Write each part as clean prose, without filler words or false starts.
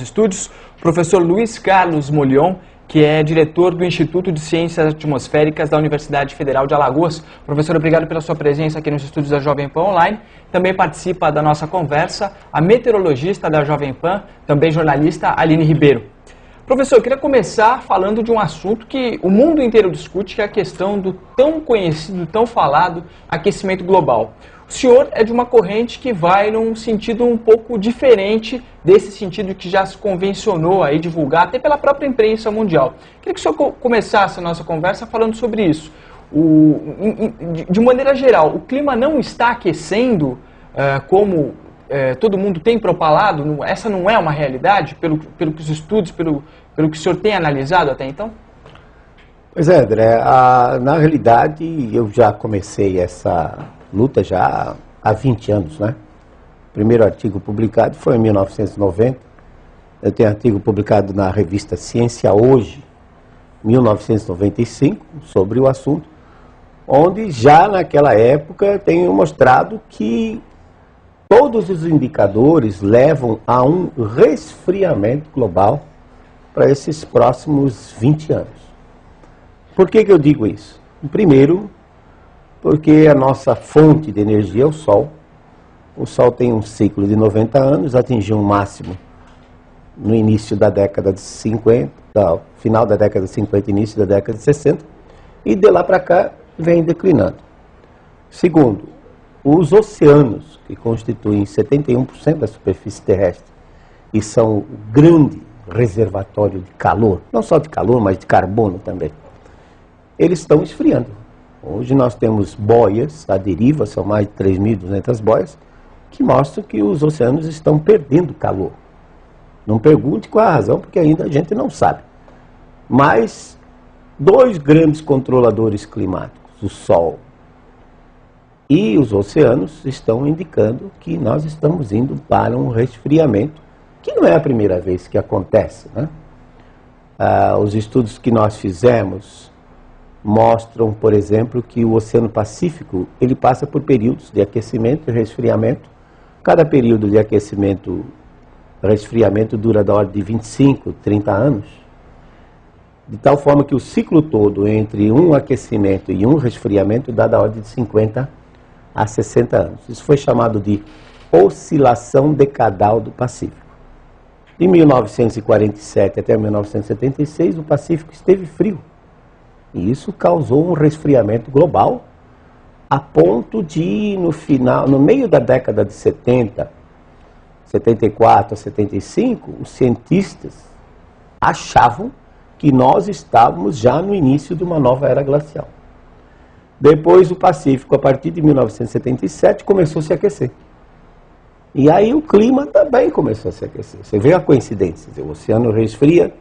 Estúdios, o professor Luiz Carlos Molion, que é diretor do Instituto de Ciências Atmosféricas da Universidade Federal de Alagoas. Professor, obrigado pela sua presença aqui nos estúdios da Jovem Pan Online. Também participa da nossa conversa a meteorologista da Jovem Pan, também jornalista, Aline Ribeiro. Professor, eu queria começar falando de um assunto que o mundo inteiro discute, que é a questão do tão conhecido, tão falado aquecimento global. O senhor é de uma corrente que vai num sentido um pouco diferente desse sentido que já se convencionou aí divulgar, até pela própria imprensa mundial. Queria que o senhor começasse a nossa conversa falando sobre isso. De maneira geral, o clima não está aquecendo como todo mundo tem propalado? Essa não é uma realidade, pelo que os estudos, pelo que o senhor tem analisado até então? Pois é, André, na realidade eu já comecei essa luta já há 20 anos, né? O primeiro artigo publicado foi em 1990, eu tenho artigo publicado na revista Ciência Hoje, 1995, sobre o assunto, onde já naquela época tenho mostrado que todos os indicadores levam a um resfriamento global para esses próximos 20 anos. Por que eu digo isso? Primeiro, porque a nossa fonte de energia é o Sol. O Sol tem um ciclo de 90 anos, atingiu um máximo no início da década de 50, final da década de 50, início da década de 60, e de lá para cá vem declinando. Segundo, os oceanos, que constituem 71% da superfície terrestre, e são o grande reservatório de calor, não só de calor, mas de carbono também, eles estão esfriando. Hoje nós temos boias à deriva, são mais de 3.200 boias, que mostram que os oceanos estão perdendo calor. Não pergunte qual a razão, porque ainda a gente não sabe. Mas dois grandes controladores climáticos, o Sol e os oceanos, estão indicando que nós estamos indo para um resfriamento, que não é a primeira vez que acontece, né? Os estudos que nós fizemos mostram, por exemplo, que o Oceano Pacífico ele passa por períodos de aquecimento e resfriamento. Cada período de aquecimento e resfriamento dura da ordem de 25, 30 anos, de tal forma que o ciclo todo entre um aquecimento e um resfriamento dá da ordem de 50 a 60 anos. Isso foi chamado de oscilação decadal do Pacífico. De 1947 até 1976, o Pacífico esteve frio. E isso causou um resfriamento global, a ponto de, no meio da década de 70, 74 a 75, os cientistas achavam que nós estávamos já no início de uma nova era glacial. Depois o Pacífico, a partir de 1977, começou a se aquecer. E aí o clima também começou a se aquecer. Você vê a coincidência, o oceano resfria,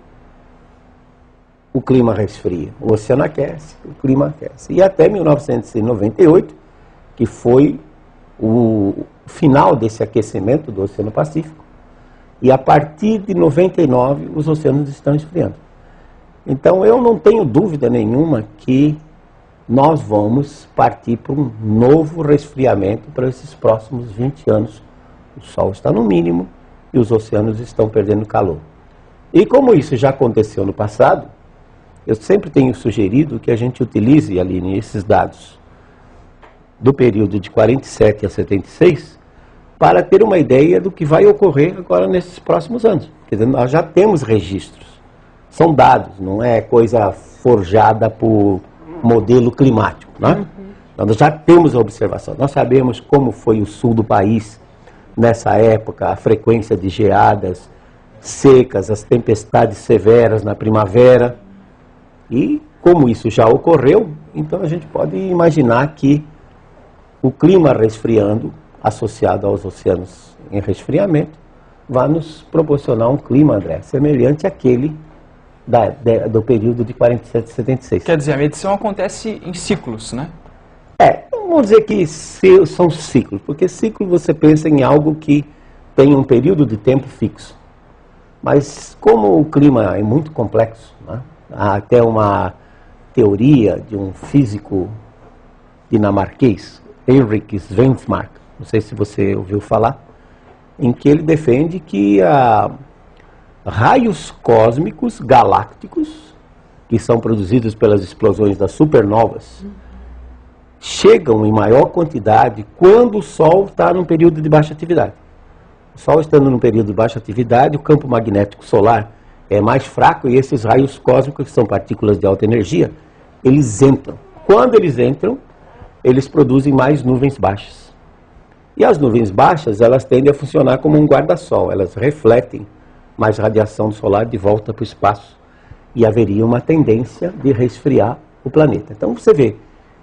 o clima resfria, o oceano aquece, o clima aquece. E até 1998, que foi o final desse aquecimento do Oceano Pacífico, e a partir de 99 os oceanos estão esfriando. Então eu não tenho dúvida nenhuma que nós vamos partir para um novo resfriamento para esses próximos 20 anos. O Sol está no mínimo e os oceanos estão perdendo calor. E como isso já aconteceu no passado, eu sempre tenho sugerido que a gente utilize, Aline, esses dados do período de 47 a 76 para ter uma ideia do que vai ocorrer agora nesses próximos anos. Quer dizer, nós já temos registros, são dados, não é coisa forjada por modelo climático, né? Nós já temos a observação, nós sabemos como foi o sul do país nessa época, a frequência de geadas secas, as tempestades severas na primavera. E como isso já ocorreu, então a gente pode imaginar que o clima resfriando, associado aos oceanos em resfriamento, vai nos proporcionar um clima, André, semelhante àquele do período de 47 a 76. Quer dizer, a medição acontece em ciclos, né? Vamos dizer que são ciclos, porque ciclo você pensa em algo que tem um período de tempo fixo. Mas como o clima é muito complexo, né? Há até uma teoria de um físico dinamarquês, Henrik Svensmark, não sei se você ouviu falar, em que ele defende que raios cósmicos galácticos, que são produzidos pelas explosões das supernovas, chegam em maior quantidade quando o Sol está num período de baixa atividade. O Sol estando num período de baixa atividade, o campo magnético solar é mais fraco e esses raios cósmicos, que são partículas de alta energia, eles entram. Quando eles entram, eles produzem mais nuvens baixas. E as nuvens baixas, elas tendem a funcionar como um guarda-sol, elas refletem mais radiação solar de volta para o espaço e haveria uma tendência de resfriar o planeta. Então você vê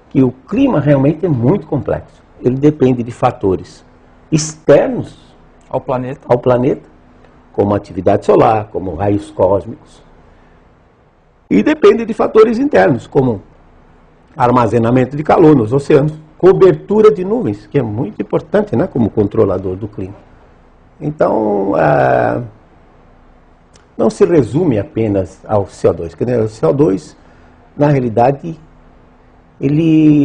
que o clima realmente é muito complexo. Ele depende de fatores externos ao planeta, como a atividade solar, como raios cósmicos. E depende de fatores internos, como armazenamento de calor nos oceanos, cobertura de nuvens, que é muito importante, né, como controlador do clima. Então, não se resume apenas ao CO2. O CO2, na realidade,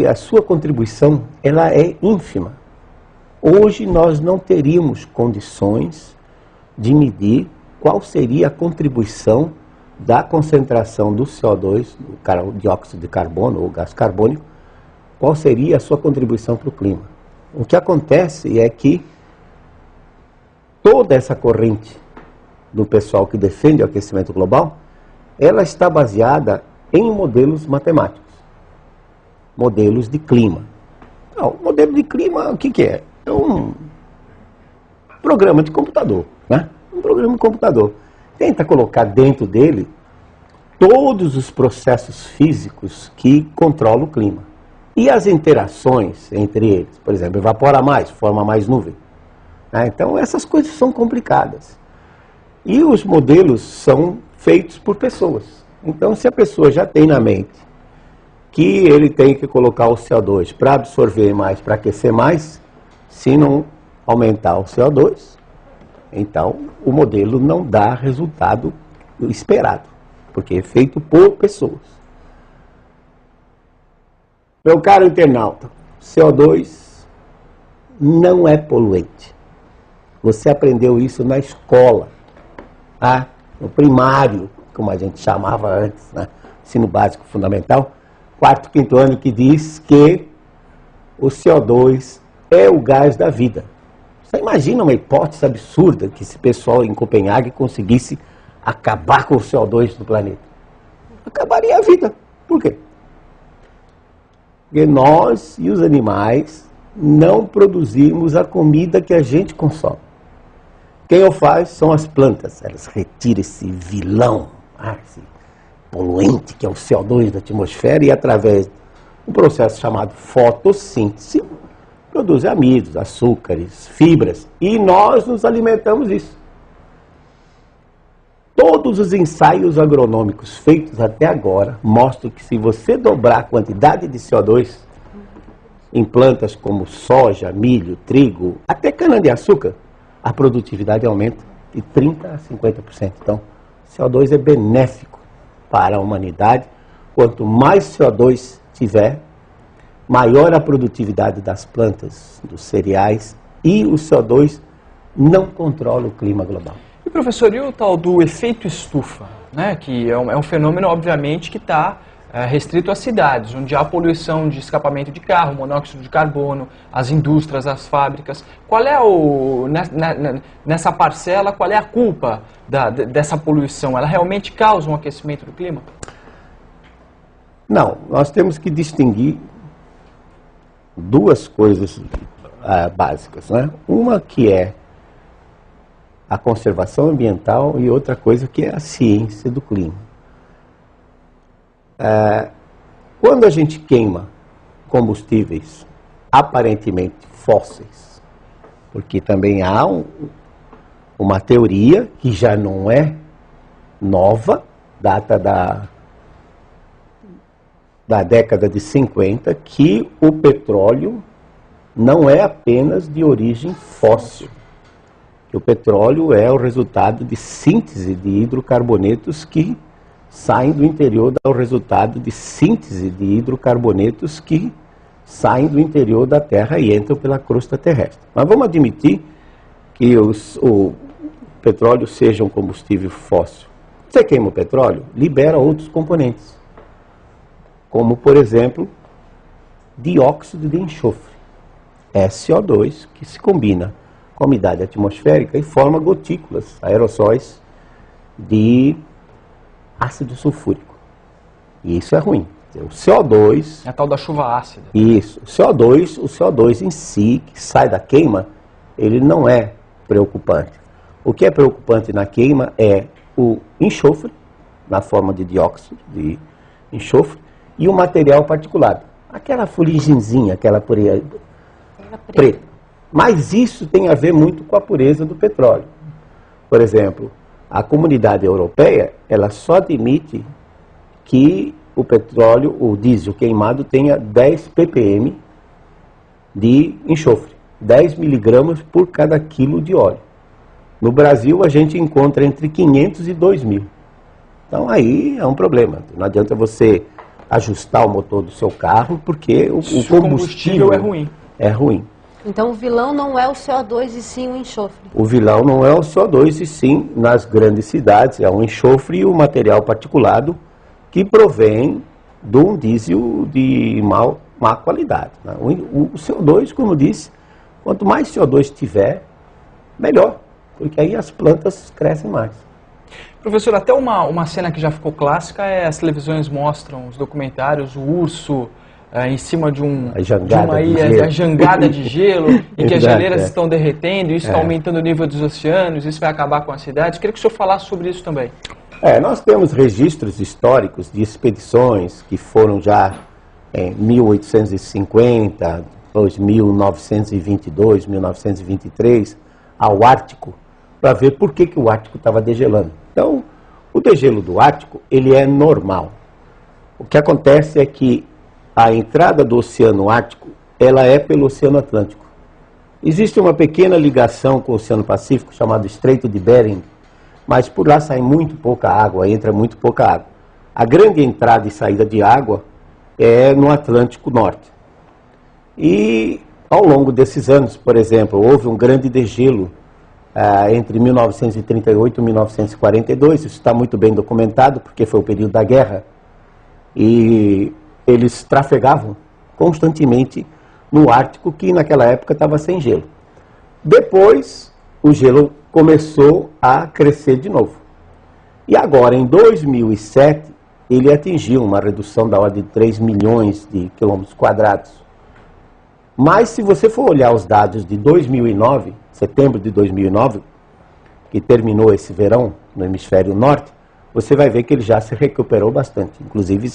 a sua contribuição ela é ínfima. Hoje nós não teríamos condições de medir qual seria a contribuição da concentração do CO2, do dióxido de carbono ou gás carbônico, qual seria a sua contribuição para o clima. O que acontece é que toda essa corrente do pessoal que defende o aquecimento global, ela está baseada em modelos matemáticos, modelos de clima. Não, o modelo de clima, o que é? É um programa de computador, né? Um programa de computador. Tenta colocar dentro dele todos os processos físicos que controlam o clima. E as interações entre eles, por exemplo, evapora mais, forma mais nuvem. Então essas coisas são complicadas. E os modelos são feitos por pessoas. Então se a pessoa já tem na mente que ele tem que colocar o CO2 para absorver mais, para aquecer mais, se não aumentar o CO2, então o modelo não dá resultado esperado, porque é feito por pessoas. Meu caro internauta, CO2 não é poluente. Você aprendeu isso na escola, tá? No primário, como a gente chamava antes, né? Ensino básico fundamental, 4º, 5º ano, que diz que o CO2 é o gás da vida. Você imagina uma hipótese absurda que esse pessoal em Copenhague conseguisse acabar com o CO2 do planeta? Acabaria a vida. Por quê? Porque nós e os animais não produzimos a comida que a gente consome. Quem o faz são as plantas. Elas retiram esse vilão, esse poluente que é o CO2 da atmosfera e através de um processo chamado fotossíntese, produzem amidos, açúcares, fibras e nós nos alimentamos disso. Todos os ensaios agronômicos feitos até agora mostram que se você dobrar a quantidade de CO2 em plantas como soja, milho, trigo, até cana-de-açúcar, a produtividade aumenta de 30% a 50%. Então, CO2 é benéfico para a humanidade. Quanto mais CO2 tiver, maior a produtividade das plantas, dos cereais, e o CO2 não controla o clima global. E professor, e o tal do efeito estufa, né? Que é um fenômeno, obviamente, que está restrito às cidades, onde há poluição de escapamento de carro, monóxido de carbono, as indústrias, as fábricas. Qual é nessa parcela, qual é a culpa dessa poluição? Ela realmente causa um aquecimento do clima? Não, nós temos que distinguir duas coisas básicas, né? Uma que é a conservação ambiental e outra coisa que é a ciência do clima. Quando a gente queima combustíveis aparentemente fósseis, porque também há uma teoria que já não é nova, data da década de 50, que o petróleo não é apenas de origem fóssil. Que o petróleo é o resultado de síntese de hidrocarbonetos que saem do interior, o resultado de síntese de hidrocarbonetos que saem do interior da Terra e entram pela crosta terrestre. Mas vamos admitir que petróleo seja um combustível fóssil. Você queima o petróleo, libera outros componentes, como, por exemplo, dióxido de enxofre, SO2, que se combina com a umidade atmosférica e forma gotículas, aerossóis de ácido sulfúrico. E isso é ruim. O CO2... É a tal da chuva ácida. Isso. O CO2 em si, que sai da queima, ele não é preocupante. O que é preocupante na queima é o enxofre, na forma de dióxido de enxofre, e o material particulado. Aquela fuliginzinha, aquela pureza preta. Mas isso tem a ver muito com a pureza do petróleo. Por exemplo, a comunidade europeia, ela só admite que o petróleo, o diesel queimado, tenha 10 ppm de enxofre, 10 miligramas por cada quilo de óleo. No Brasil, a gente encontra entre 500 e 2.000. Então, aí é um problema. Não adianta você ajustar o motor do seu carro, porque o combustível é ruim. É ruim. Então, o vilão não é o CO2 e sim o enxofre. O vilão não é o CO2 e sim, nas grandes cidades, é o enxofre e o material particulado que provém de um diesel de má qualidade, né? O CO2, como disse, quanto mais CO2 tiver, melhor, porque aí as plantas crescem mais. Professor, até uma cena que já ficou clássica é as televisões mostram os documentários, o urso em cima de uma ilha, a jangada de gelo, em que as geleiras estão derretendo, isso está aumentando o nível dos oceanos, isso vai acabar com as cidades. Queria que o senhor falasse sobre isso também. Nós temos registros históricos de expedições que foram já em 1850, depois 1922, 1923, ao Ártico, para ver por que o Ártico estava degelando. Então, o degelo do Ártico, ele é normal. O que acontece é que a entrada do Oceano Ártico, ela é pelo Oceano Atlântico. Existe uma pequena ligação com o Oceano Pacífico, chamado Estreito de Bering, mas por lá sai muito pouca água, entra muito pouca água. A grande entrada e saída de água é no Atlântico Norte. E ao longo desses anos, por exemplo, houve um grande degelo entre 1938 e 1942, isso está muito bem documentado, porque foi o período da guerra, e eles trafegavam constantemente no Ártico, que naquela época estava sem gelo. Depois, o gelo começou a crescer de novo. E agora, em 2007, ele atingiu uma redução da ordem de 3 milhões de quilômetros quadrados. Mas, se você for olhar os dados de 2009, setembro de 2009, que terminou esse verão no hemisfério norte, você vai ver que ele já se recuperou bastante. Inclusive,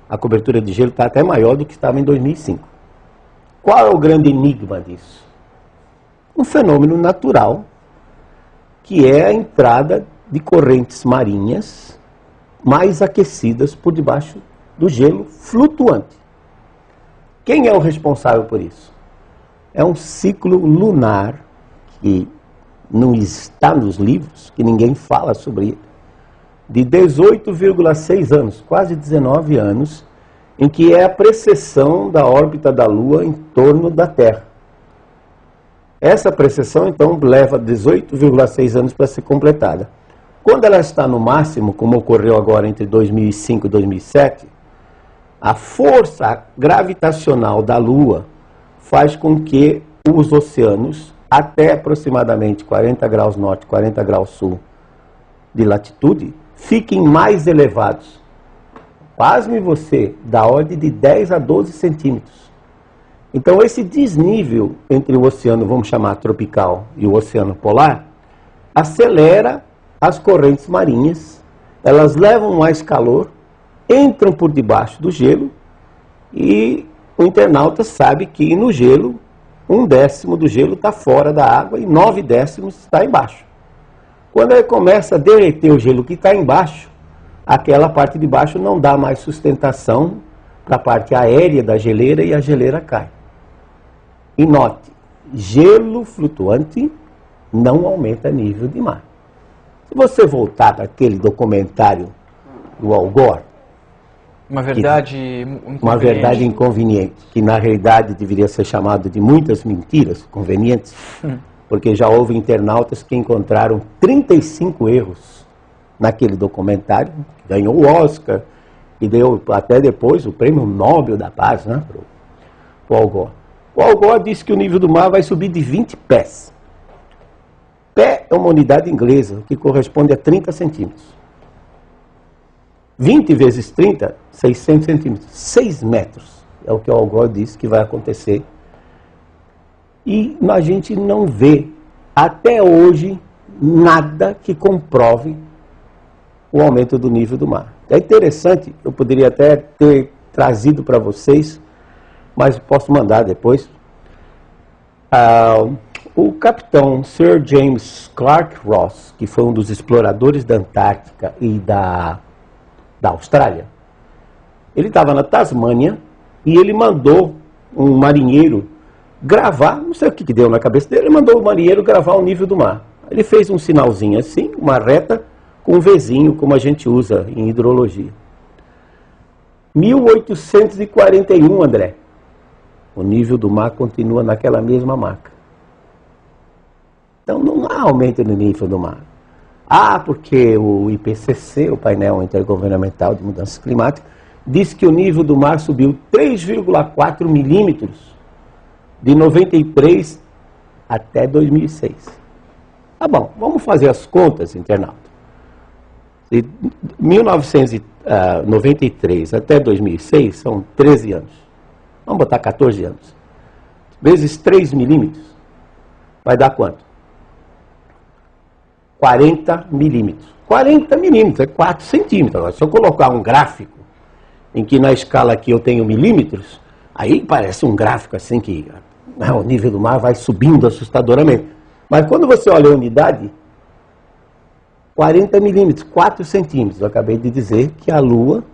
a cobertura de gelo está até maior do que estava em 2005. Qual é o grande enigma disso? Um fenômeno natural, que é a entrada de correntes marinhas mais aquecidas por debaixo do gelo flutuante. Quem é o responsável por isso? É um ciclo lunar que não está nos livros, que ninguém fala sobre ele, de 18,6 anos, quase 19 anos, em que é a precessão da órbita da Lua em torno da Terra. Essa precessão, então, leva 18,6 anos para ser completada. Quando ela está no máximo, como ocorreu agora entre 2005 e 2007, a força gravitacional da Lua faz com que os oceanos, até aproximadamente 40 graus norte, 40 graus sul de latitude, fiquem mais elevados. Pasme você, da ordem de 10 a 12 centímetros. Então, esse desnível entre o oceano, vamos chamar tropical, e o oceano polar, acelera as correntes marinhas, elas levam mais calor, entram por debaixo do gelo, e o internauta sabe que no gelo, 1/10 do gelo está fora da água e 9/10 está embaixo. Quando ele começa a derreter o gelo que está embaixo, aquela parte de baixo não dá mais sustentação para a parte aérea da geleira e a geleira cai. E note, gelo flutuante não aumenta nível de mar. Se você voltar para aquele documentário do Al Gore, uma verdade inconveniente. Uma verdade inconveniente, que na realidade deveria ser chamado de muitas mentiras convenientes. porque já houve internautas que encontraram 35 erros naquele documentário, que ganhou o Oscar e deu até depois o prêmio Nobel da Paz, né, para o Al Gore. O Al Gore disse que o nível do mar vai subir de 20 pés. Pé é uma unidade inglesa, que corresponde a 30 centímetros. 20 vezes 30, 600 centímetros. 6 metros é o que o Al Gore disse que vai acontecer. E a gente não vê, até hoje, nada que comprove o aumento do nível do mar. É interessante, eu poderia até ter trazido para vocês, mas posso mandar depois. O capitão Sir James Clark Ross, que foi um dos exploradores da Antártica e da Austrália, ele estava na Tasmânia e ele mandou um marinheiro gravar, não sei o que deu na cabeça dele, ele mandou o marinheiro gravar o nível do mar. Ele fez um sinalzinho assim, uma reta, com um Vzinho, como a gente usa em hidrologia. 1841, André. O nível do mar continua naquela mesma marca. Então não há aumento no nível do mar. Porque o IPCC, o painel intergovernamental de mudanças climáticas, diz que o nível do mar subiu 3,4 milímetros de 93 até 2006. Tá bom, vamos fazer as contas, internauta. De 1993 até 2006 são 13 anos. Vamos botar 14 anos. Vezes 3 milímetros, vai dar quanto? 40 milímetros. 40 milímetros, é 4 centímetros. Agora, se eu colocar um gráfico em que na escala aqui eu tenho milímetros, aí parece um gráfico assim que o nível do mar vai subindo assustadoramente. Mas quando você olha a unidade, 40 milímetros, 4 centímetros. Eu acabei de dizer que a Lua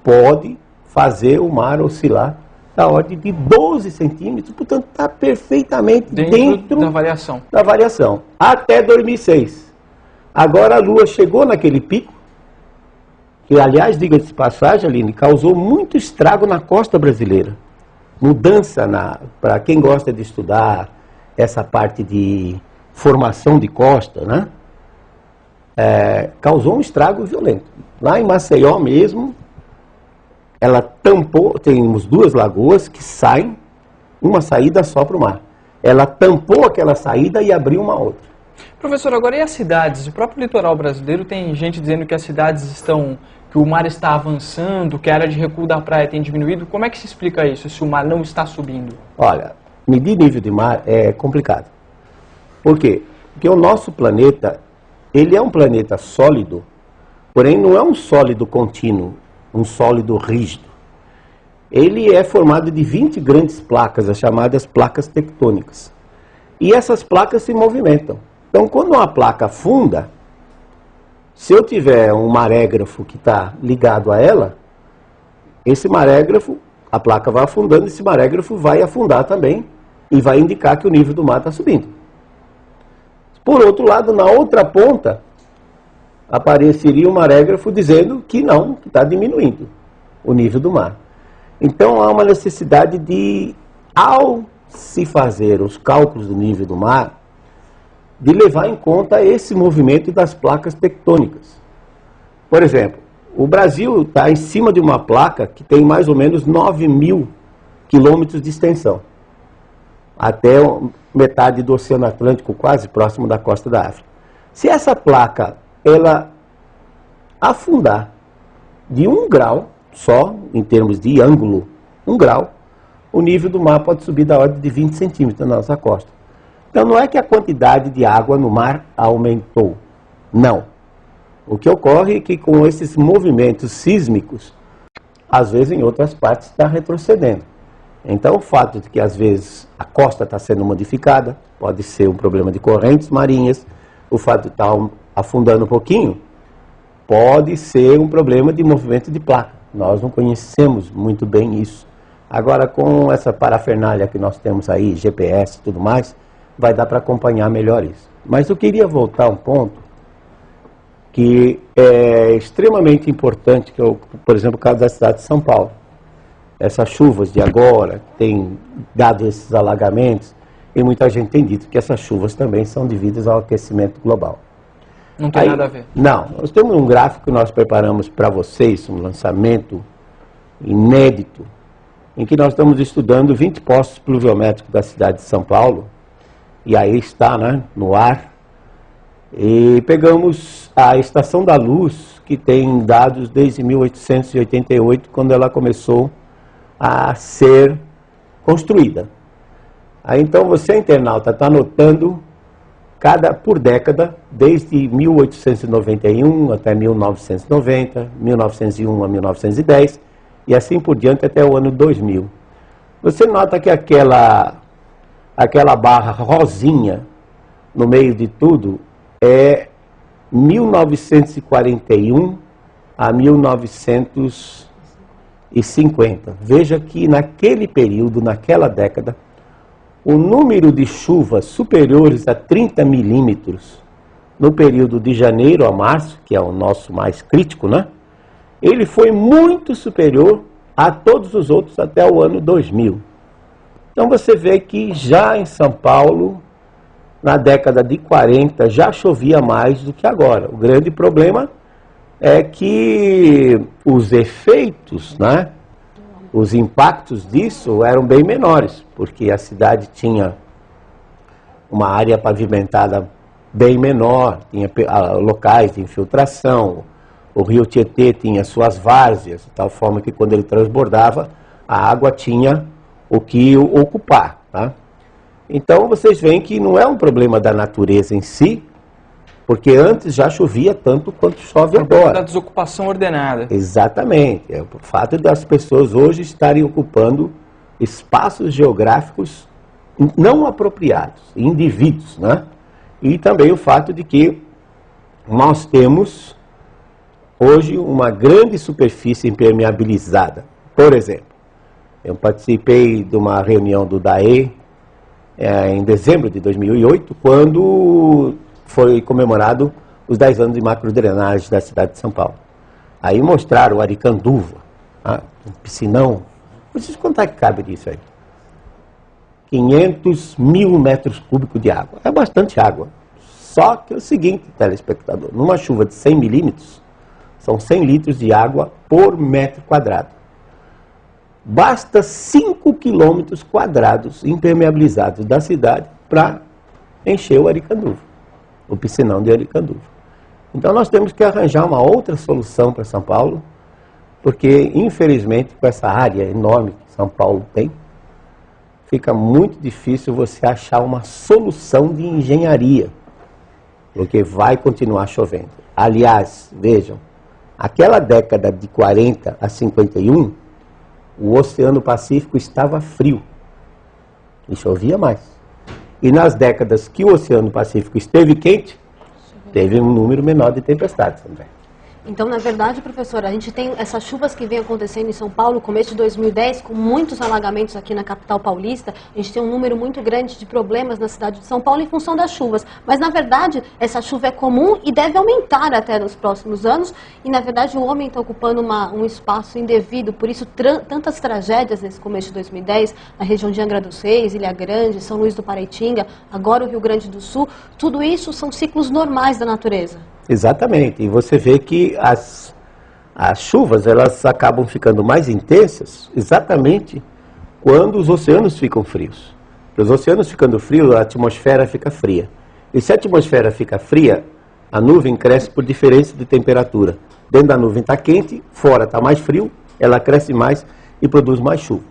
pode fazer o mar oscilar da ordem de 12 centímetros, portanto está perfeitamente dentro da variação. Até 2006. Agora a Lua chegou naquele pico, que aliás, diga-se de passagem, Aline, causou muito estrago na costa brasileira. Mudança, para quem gosta de estudar essa parte de formação de costa, né? Causou um estrago violento. Lá em Maceió mesmo, ela tampou, temos 2 lagoas que saem, uma saída só para o mar. Ela tampou aquela saída e abriu uma outra. Professor, agora e as cidades? O próprio litoral brasileiro tem gente dizendo que as cidades que o mar está avançando, que a área de recuo da praia tem diminuído. Como é que se explica isso, se o mar não está subindo? Olha, medir nível de mar é complicado. Por quê? Porque o nosso planeta, ele é um planeta sólido, porém não é um sólido contínuo, um sólido rígido. Ele é formado de 20 grandes placas, as chamadas placas tectônicas. E essas placas se movimentam. Então, quando uma placa afunda, se eu tiver um marégrafo que está ligado a ela, esse marégrafo, a placa vai afundando, esse marégrafo vai afundar também e vai indicar que o nível do mar está subindo. Por outro lado, na outra ponta, apareceria um marégrafo dizendo que não, que está diminuindo o nível do mar. Então há uma necessidade de, ao se fazer os cálculos do nível do mar, de levar em conta esse movimento das placas tectônicas. Por exemplo, o Brasil está em cima de uma placa que tem mais ou menos 9.000 quilômetros de extensão, até metade do Oceano Atlântico, quase próximo da costa da África. Se essa placa ela afundar de 1 grau só, em termos de ângulo, 1 grau, o nível do mar pode subir da ordem de 20 centímetros na nossa costa. Então não é que a quantidade de água no mar aumentou, não. O que ocorre é que com esses movimentos sísmicos, às vezes em outras partes está retrocedendo. Então o fato de que às vezes a costa está sendo modificada, pode ser um problema de correntes marinhas, o fato de estar afundando um pouquinho, pode ser um problema de movimento de placa. Nós não conhecemos muito bem isso. Agora, com essa parafernália que nós temos aí, GPS e tudo mais, vai dar para acompanhar melhor isso. Mas eu queria voltar a um ponto que é extremamente importante, que é, por exemplo, o caso da cidade de São Paulo. Essas chuvas de agora, que tem dado esses alagamentos, e muita gente tem dito que essas chuvas também são devidas ao aquecimento global. Não tem nada a ver? Não. Nós temos um gráfico que nós preparamos para vocês, um lançamento inédito, em que nós estamos estudando 20 postos pluviométricos da cidade de São Paulo, e aí está, né, no ar, e pegamos a Estação da Luz, que tem dados desde 1888, quando ela começou a ser construída. Aí então você, internauta, está anotando por década, desde 1891 até 1990, 1901 a 1910, e assim por diante até o ano 2000. Você nota que aquela barra rosinha no meio de tudo é 1941 a 1950. Veja que naquele período, naquela década, o número de chuvas superiores a 30 milímetros no período de janeiro a março, que é o nosso mais crítico, né? Ele foi muito superior a todos os outros até o ano 2000. Então você vê que já em São Paulo, na década de 40, já chovia mais do que agora. O grande problema é que os efeitos, né, os impactos disso eram bem menores, porque a cidade tinha uma área pavimentada bem menor, tinha locais de infiltração, o rio Tietê tinha suas várzeas, de tal forma que quando ele transbordava, a água tinha o que ocupar, tá? Então vocês veem que não é um problema da natureza em si, porque antes já chovia tanto quanto chove agora. Da desocupação ordenada. Exatamente. É o fato das pessoas hoje estarem ocupando espaços geográficos não apropriados, indivíduos, né? E também o fato de que nós temos hoje uma grande superfície impermeabilizada. Por exemplo, eu participei de uma reunião do DAE em dezembro de 2008, quando foi comemorado os 10 anos de macrodrenagem da cidade de São Paulo. Aí mostraram o Aricanduva, um piscinão. Vocês quanto é que cabe disso aí? 500 mil metros cúbicos de água. É bastante água. Só que é o seguinte, telespectador, numa chuva de 100 milímetros, são 100 litros de água por metro quadrado. Basta 5 quilômetros quadrados impermeabilizados da cidade para encher o Aricanduva, o piscinão de Aricanduva. Então nós temos que arranjar uma outra solução para São Paulo, porque infelizmente com essa área enorme que São Paulo tem, fica muito difícil você achar uma solução de engenharia, porque vai continuar chovendo. Aliás, vejam, aquela década de 40 a 51, o Oceano Pacífico estava frio e chovia mais. E nas décadas que o Oceano Pacífico esteve quente, teve um número menor de tempestades também. Então, na verdade, professora, a gente tem essas chuvas que vem acontecendo em São Paulo, começo de 2010, com muitos alagamentos aqui na capital paulista. A gente tem um número muito grande de problemas na cidade de São Paulo em função das chuvas. Mas, na verdade, essa chuva é comum e deve aumentar até nos próximos anos. E, na verdade, o homem está ocupando um espaço indevido. Por isso, tantas tragédias nesse começo de 2010, na região de Angra dos Reis, Ilha Grande, São Luís do Paraitinga, agora o Rio Grande do Sul. Tudo isso são ciclos normais da natureza. Exatamente, e você vê que as chuvas elas acabam ficando mais intensas exatamente quando os oceanos ficam frios. Porque os oceanos ficando frios, a atmosfera fica fria. E se a atmosfera fica fria, a nuvem cresce por diferença de temperatura. Dentro da nuvem está quente, fora está mais frio, ela cresce mais e produz mais chuva.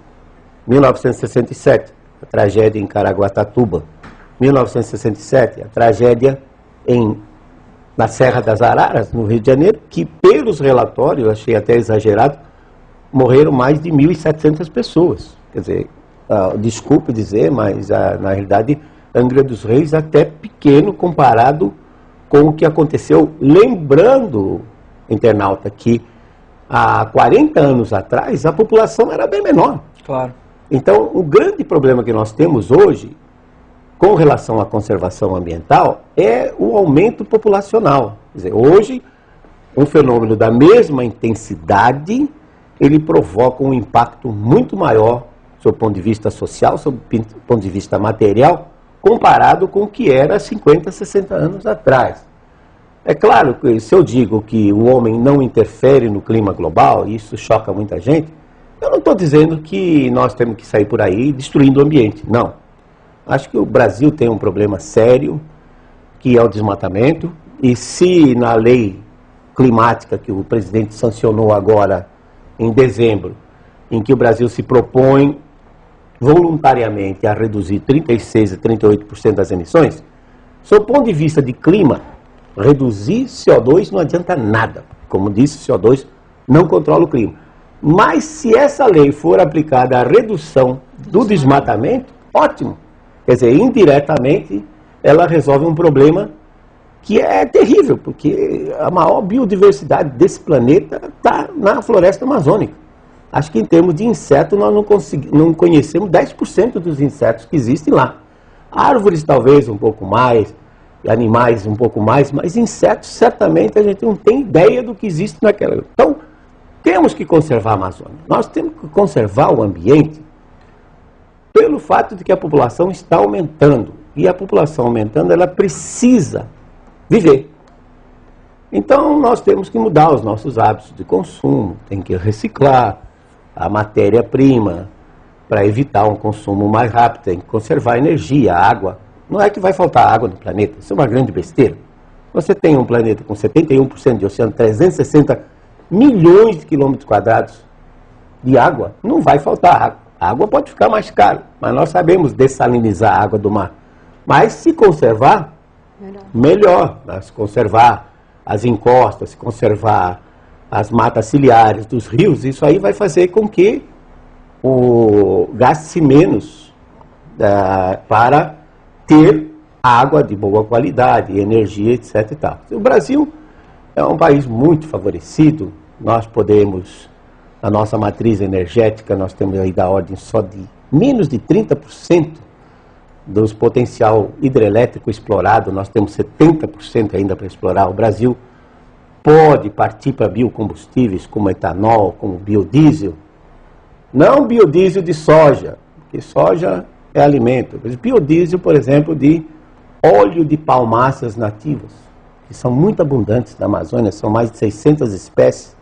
1967, a tragédia em Caraguatatuba. 1967, a tragédia na Serra das Araras, no Rio de Janeiro, que pelos relatórios, achei até exagerado, morreram mais de 1.700 pessoas. Quer dizer, desculpe dizer, mas na realidade, Angra dos Reis até pequeno comparado com o que aconteceu, lembrando, internauta, que há 40 anos atrás a população era bem menor. Claro. Então, o grande problema que nós temos hoje, com relação à conservação ambiental, é o aumento populacional. Quer dizer, hoje, um fenômeno da mesma intensidade, ele provoca um impacto muito maior sob o ponto de vista social, sob o ponto de vista material, comparado com o que era 50, 60 anos atrás. É claro que se eu digo que o homem não interfere no clima global, e isso choca muita gente, eu não estou dizendo que nós temos que sair por aí destruindo o ambiente, não. Acho que o Brasil tem um problema sério, que é o desmatamento, e se na lei climática que o presidente sancionou agora em dezembro, em que o Brasil se propõe voluntariamente a reduzir 36% a 38% das emissões, sob o ponto de vista de clima, reduzir CO2 não adianta nada. Como disse, CO2 não controla o clima. Mas se essa lei for aplicada à redução do desmatamento, ótimo. Quer dizer, indiretamente, ela resolve um problema que é terrível, porque a maior biodiversidade desse planeta está na floresta amazônica. Acho que em termos de inseto nós não conhecemos 10% dos insetos que existem lá. Árvores talvez um pouco mais, animais um pouco mais, mas insetos certamente a gente não tem ideia do que existe naquela. Então, temos que conservar a Amazônia. Nós temos que conservar o ambiente pelo fato de que a população está aumentando. E a população aumentando, ela precisa viver. Então, nós temos que mudar os nossos hábitos de consumo, tem que reciclar a matéria-prima para evitar um consumo mais rápido, tem que conservar a energia, a água. Não é que vai faltar água no planeta, isso é uma grande besteira. Você tem um planeta com 71% de oceano, 360 milhões de quilômetros quadrados de água, não vai faltar água. A água pode ficar mais cara, mas nós sabemos dessalinizar a água do mar. Mas se conservar, melhor. Se conservar as encostas, se conservar as matas ciliares dos rios, isso aí vai fazer com que gaste-se menos para ter água de boa qualidade, energia, etc. e tal. O Brasil é um país muito favorecido, nós podemos, na nossa matriz energética, nós temos aí da ordem só de menos de 30% do potencial hidrelétrico explorado, nós temos 70% ainda para explorar. O Brasil pode partir para biocombustíveis como etanol, como biodiesel, não biodiesel de soja, porque soja é alimento, mas biodiesel, por exemplo, de óleo de palmaças nativas, que são muito abundantes na Amazônia, são mais de 600 espécies,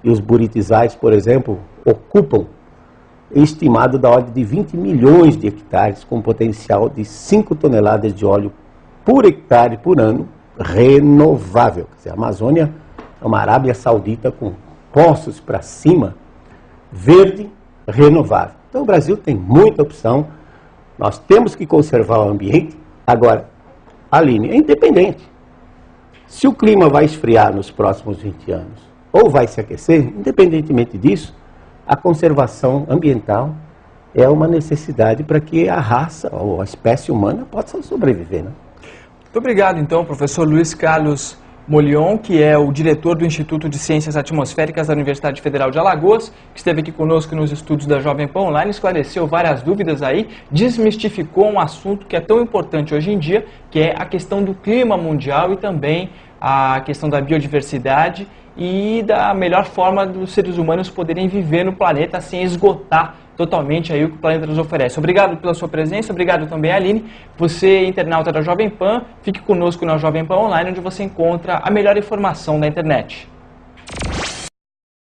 e os buritizais, por exemplo, ocupam estimado da ordem de 20 milhões de hectares, com potencial de 5 toneladas de óleo por hectare por ano, renovável. Quer dizer, a Amazônia é uma Arábia Saudita com poços para cima, verde, renovável. Então o Brasil tem muita opção, nós temos que conservar o ambiente. Agora, Aline, é independente. Se o clima vai esfriar nos próximos 20 anos, ou vai se aquecer, independentemente disso, a conservação ambiental é uma necessidade para que a raça ou a espécie humana possa sobreviver, né? Muito obrigado, então, professor Luiz Carlos Molion, que é o diretor do Instituto de Ciências Atmosféricas da Universidade Federal de Alagoas, que esteve aqui conosco nos estúdios da Jovem Pan Online, esclareceu várias dúvidas aí, desmistificou um assunto que é tão importante hoje em dia, que é a questão do clima mundial e também a questão da biodiversidade e da melhor forma dos seres humanos poderem viver no planeta sem esgotar totalmente aí o que o planeta nos oferece. Obrigado pela sua presença, obrigado também, Aline. Você, internauta da Jovem Pan, fique conosco na Jovem Pan Online, onde você encontra a melhor informação da internet.